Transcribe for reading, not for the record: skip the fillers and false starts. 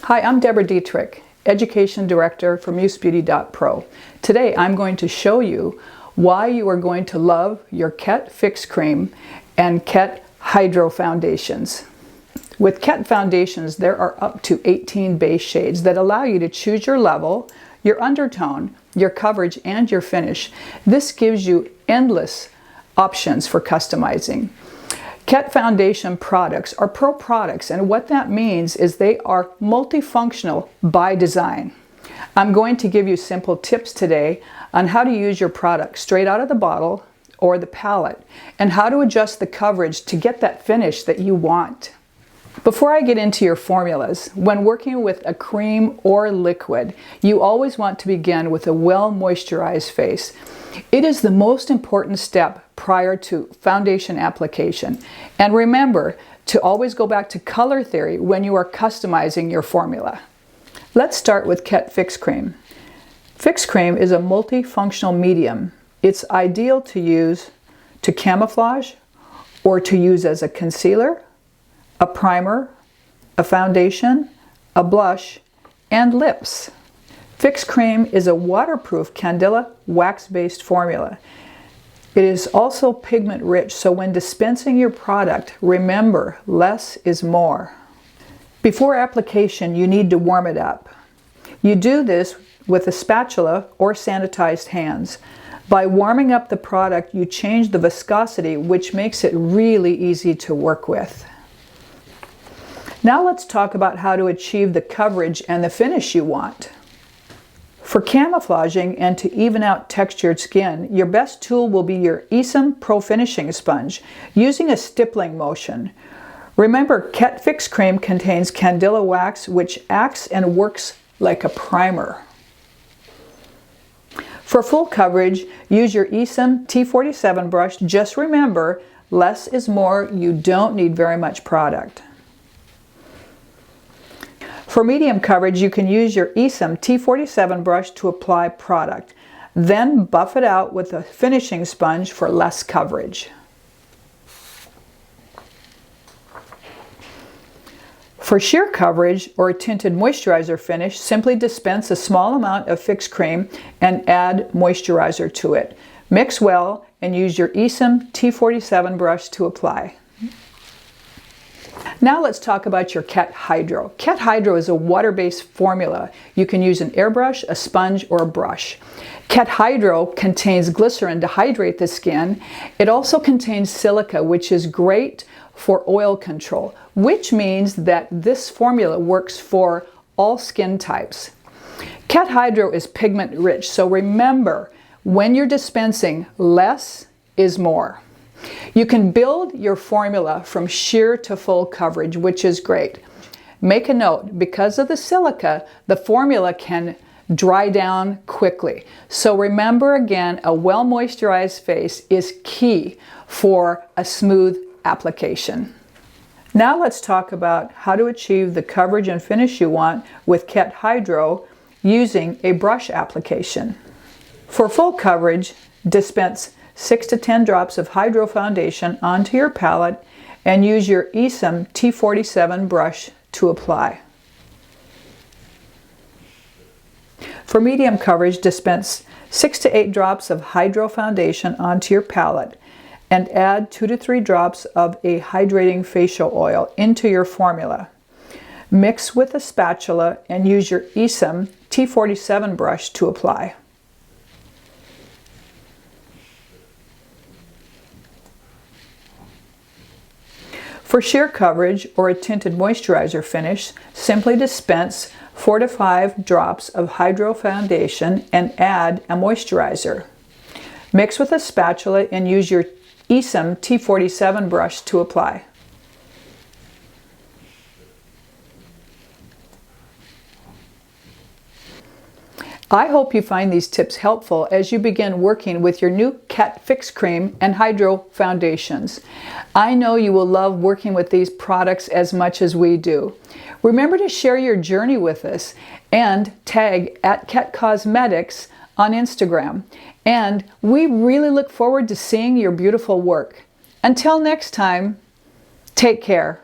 Hi, I'm Deborah Dietrich, Education Director from BEAUTY.PRO. Today I'm going to show you why you are going to love your Kett Fix Cream and Kett Hydro foundations. With Kett foundations, there are up to 18 base shades that allow you to choose your level, your undertone, your coverage, and your finish. This gives you endless options for customizing. Kett foundation products are pro products, and what that means is they are multifunctional by design. I'm going to give you simple tips today on how to use your product straight out of the bottle or the palette, and how to adjust the coverage to get that finish that you want. Before I get into your formulas, when working with a cream or liquid, you always want to begin with a well moisturized face. It is the most important step prior to foundation application. And remember to always go back to color theory when you are customizing your formula. Let's start with Kett Fix Cream. Fix Cream is a multifunctional medium. It's ideal to use to camouflage or to use as a concealer, a primer, a foundation, a blush, and lips. Fix Cream is a waterproof candela wax-based formula. It is also pigment rich, so when dispensing your product, remember, less is more. Before application, you need to warm it up. You do this with a spatula or sanitized hands. By warming up the product, you change the viscosity, which makes it really easy to work with. Now let's talk about how to achieve the coverage and the finish you want. For camouflaging and to even out textured skin, your best tool will be your BEAUTY.PRO finishing sponge, using a stippling motion. Remember, Kett Fix Cream contains candela wax, which acts and works like a primer. For full coverage, use your BEAUTY T47 brush. Just remember, less is more. You don't need very much product. For medium coverage, you can use your BEAUTY T47 brush to apply product. Then buff it out with a finishing sponge for less coverage. For sheer coverage or a tinted moisturizer finish, simply dispense a small amount of Fix Cream and add moisturizer to it. Mix well and use your BEAUTY T47 brush to apply. Now let's talk about your Kett Hydro. Kett Hydro is a water-based formula. You can use an airbrush, a sponge, or a brush. Kett Hydro contains glycerin to hydrate the skin. It also contains silica, which is great for oil control, which means that this formula works for all skin types. Kett Hydro is pigment rich, so remember, when you're dispensing, less is more. You can build your formula from sheer to full coverage, which is great. Make a note, because of the silica, the formula can dry down quickly. So remember again, a well moisturized face is key for a smooth application. Now let's talk about how to achieve the coverage and finish you want with Kett Hydro using a brush application. For full coverage, dispense 6 to 10 drops of Hydro foundation onto your palette and use your BEAUTY T47 brush to apply. For medium coverage, dispense 6 to 8 drops of Hydro foundation onto your palette and add 2 to 3 drops of a hydrating facial oil into your formula. Mix with a spatula and use your BEAUTY T47 brush to apply. For sheer coverage or a tinted moisturizer finish, simply dispense 4 to 5 drops of Hydro foundation and add a moisturizer. Mix with a spatula and use your BEAUTY T47 brush to apply. I hope you find these tips helpful as you begin working with your new Kett Fix Cream and Hydro foundations. I know you will love working with these products as much as we do. Remember to share your journey with us and tag @KettCosmetics on Instagram. And we really look forward to seeing your beautiful work. Until next time, take care.